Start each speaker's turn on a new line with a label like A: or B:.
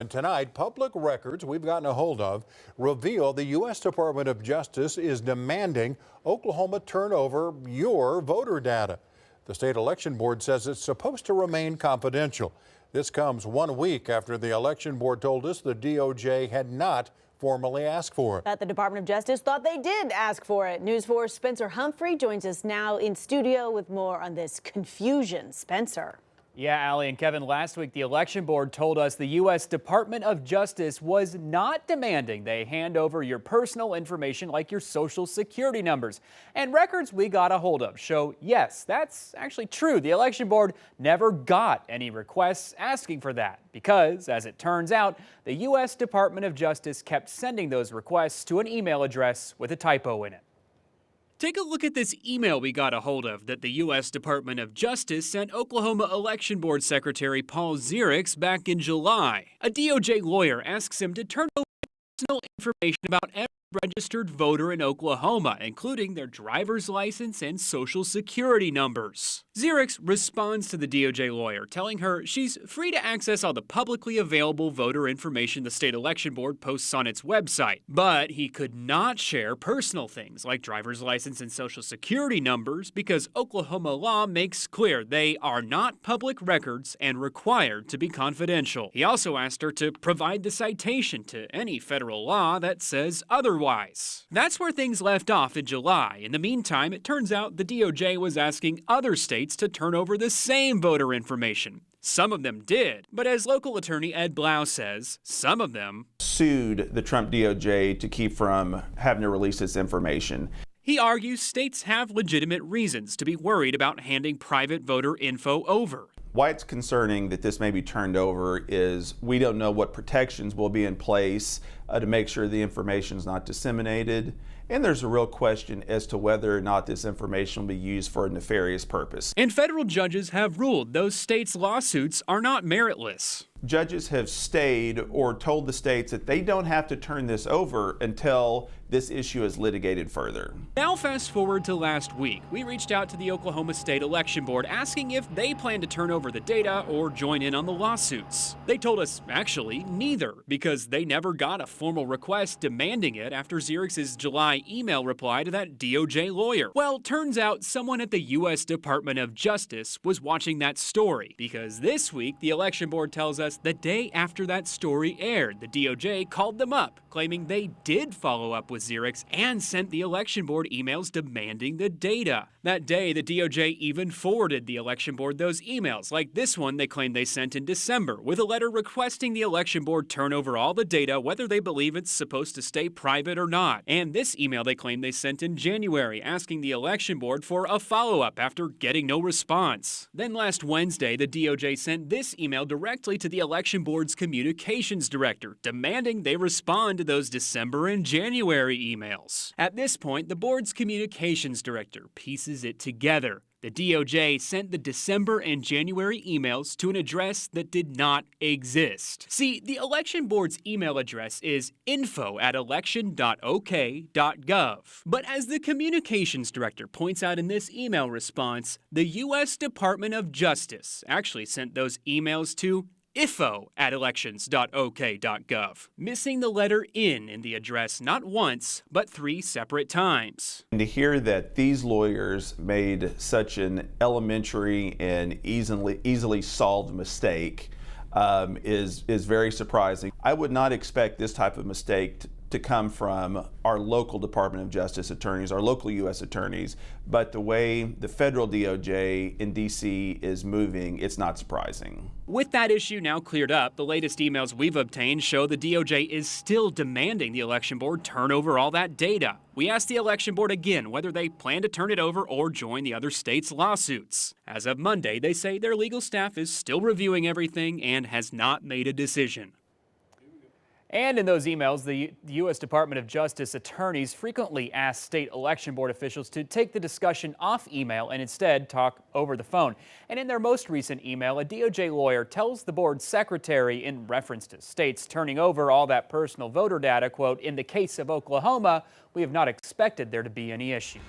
A: Tonight, public records we've gotten a hold of reveal the U.S. Department of Justice is demanding Oklahoma turn over your voter data. The state election board says it's supposed to remain confidential. This comes 1 week after the election board told us the DOJ had not formally asked for it.
B: But the Department of Justice thought they did ask for it. News 4's Spencer Humphrey joins us now in studio with more on this confusion. Spencer.
C: Yeah, Allie and Kevin, last week the election board told us the U.S. Department of Justice was not demanding they hand over your personal information like your social security numbers. And records we got a hold of show, yes, that's actually true. The election board never got any requests asking for that because, as it turns out, the U.S. Department of Justice kept sending those requests to an email address with a typo in it. Take a look at this email we got a hold of that the U.S. Department of Justice sent Oklahoma Election Board Secretary Paul Zirix back in July. A DOJ lawyer asks him to turn over personal information about every registered voter in Oklahoma, including their driver's license and social security numbers. Zirix responds to the DOJ lawyer, telling her she's free to access all the publicly available voter information the state election board posts on its website. But he could not share personal things like driver's license and social security numbers because Oklahoma law makes clear they are not public records and required to be confidential. He also asked her to provide the citation to any federal law that says otherwise. That's where things left off in July. In the meantime, it turns out the DOJ was asking other states to turn over the same voter information. Some of them did, but as local attorney Ed Blau says, some of them
D: sued the Trump DOJ to keep from having to release this information.
C: He argues states have legitimate reasons to be worried about handing private voter info over.
D: Why it's concerning that this may be turned over is we don't know what protections will be in place to make sure the information is not disseminated. And there's a real question as to whether or not this information will be used for a nefarious purpose.
C: And federal judges have ruled those states' lawsuits are not meritless.
D: Judges have stayed or told the states that they don't have to turn this over until this issue is litigated further.
C: Now fast forward to last week. We reached out to the Oklahoma State Election Board asking if they plan to turn over the data or join in on the lawsuits. They told us actually neither, because they never got a formal request demanding it after Zirix's July email reply to that DOJ lawyer. Well, turns out someone at the U.S. Department of Justice was watching that story, because this week the election board tells us the day after that story aired, the DOJ called them up, claiming they did follow up with Zirix and sent the election board emails demanding the data. That day, the DOJ even forwarded the election board those emails, like this one they claim they sent in December, with a letter requesting the election board turn over all the data, whether they believe it's supposed to stay private or not. And this email they claim they sent in January, asking the election board for a follow-up after getting no response. Then last Wednesday, the DOJ sent this email directly to the election board's communications director, demanding they respond to those December and January emails. At this point, the board's communications director pieces it together. The DOJ sent the December and January emails to an address that did not exist. See, the election board's email address is info@election.ok.gov. But as the communications director points out in this email response, the U.S. Department of Justice actually sent those emails to ifo@elections.ok.gov, missing the letter in the address not once, but 3 separate times.
D: And to hear that these lawyers made such an elementary and easily solved mistake is very surprising. I would not expect this type of mistake to come from our local Department of Justice attorneys, our local U.S. attorneys, but the way the federal DOJ in D.C. is moving, it's not surprising.
C: With that issue now cleared up, the latest emails we've obtained show the DOJ is still demanding the election board turn over all that data. We asked the election board again whether they plan to turn it over or join the other states' lawsuits. As of Monday, they say their legal staff is still reviewing everything and has not made a decision. And in those emails, the U.S. Department of Justice attorneys frequently ask state election board officials to take the discussion off email and instead talk over the phone. And in their most recent email, a DOJ lawyer tells the board secretary in reference to states turning over all that personal voter data, quote, "In the case of Oklahoma, we have not expected there to be any issues."